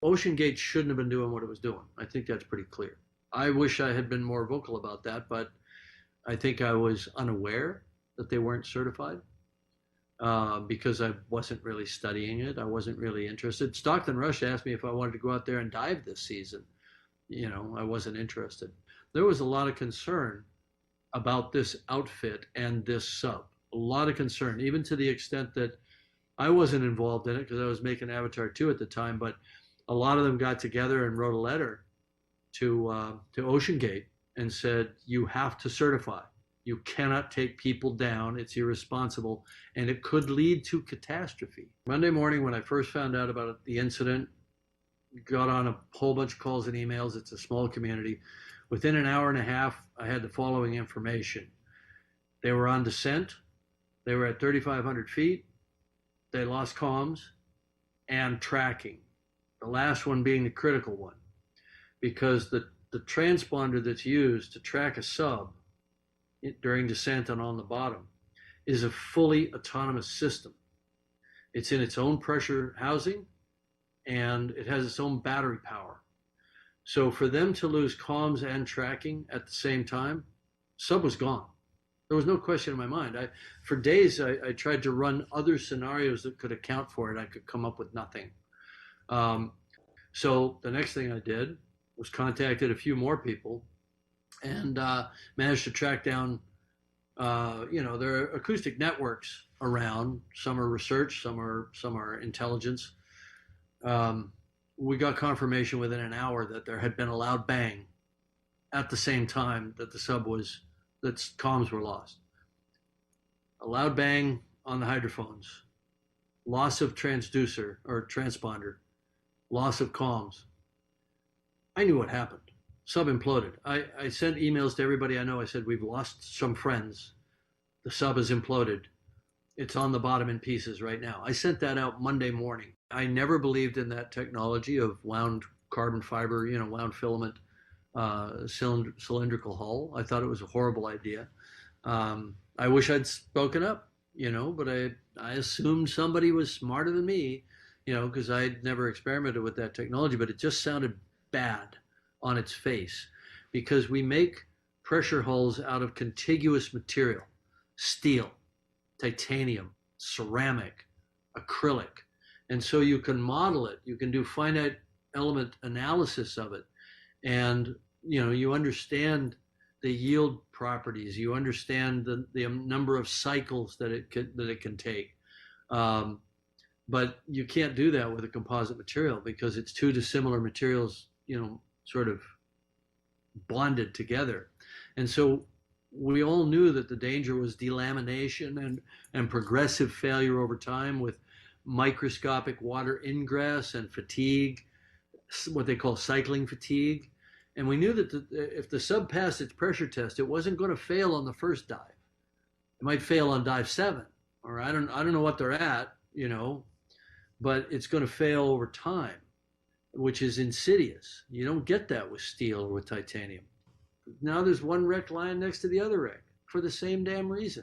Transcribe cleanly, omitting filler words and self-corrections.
Ocean Gate shouldn't have been doing what it was doing. I think that's pretty clear. I wish I had been more vocal about that, but I think I was unaware that they weren't certified because I wasn't really studying it. I wasn't really interested. Stockton Rush asked me if I wanted to go out there and dive this season. I wasn't interested. There was a lot of concern about this outfit and this sub. A lot of concern, even to the extent that I wasn't involved in it because I was making Avatar 2 at the time, but a lot of them got together and wrote a letter to Ocean Gate and said, "You have to certify. You cannot take people down. It's irresponsible, and it could lead to catastrophe." Monday morning, when I first found out about the incident, got on a whole bunch of calls and emails. It's a small community. Within an hour and a half, I had the following information. They were on descent. They were at 3,500 feet. They lost comms and tracking. The last one being the critical one, because the transponder that's used to track a sub during descent and on the bottom is a fully autonomous system. It's in its own pressure housing and it has its own battery power. So for them to lose comms and tracking at the same time, sub was gone. There was no question in my mind. For days, I tried to run other scenarios that could account for it. I could come up with nothing. So the next thing I did was contacted a few more people and managed to track down, there are acoustic networks around. Some are research, some are intelligence. We got confirmation within an hour that there had been a loud bang at the same time that that comms were lost. A loud bang on the hydrophones, loss of transducer or transponder, loss of comms. I knew what happened. Sub imploded. I sent emails to everybody I know. I said, "We've lost some friends. The sub has imploded. It's on the bottom in pieces right now." I sent that out Monday morning. I never believed in that technology of wound carbon fiber, wound filament, cylindrical hull. I thought it was a horrible idea. I wish I'd spoken up, but I assumed somebody was smarter than me, because I'd never experimented with that technology, but it just sounded bad on its face because we make pressure hulls out of contiguous material: steel, titanium, ceramic, acrylic. And so you can model it, you can do finite element analysis of it, and you understand the yield properties, you understand the number of cycles that it can take. But you can't do that with a composite material because it's two dissimilar materials, sort of bonded together. And so we all knew that the danger was delamination and progressive failure over time with microscopic water ingress and fatigue, what they call cycling fatigue. And we knew that if the sub passed its pressure test, it wasn't going to fail on the first dive. It might fail on dive 7, or I don't know what they're at, but it's going to fail over time, which is insidious. You don't get that with steel or with titanium. Now there's one wreck lying next to the other wreck for the same damn reason.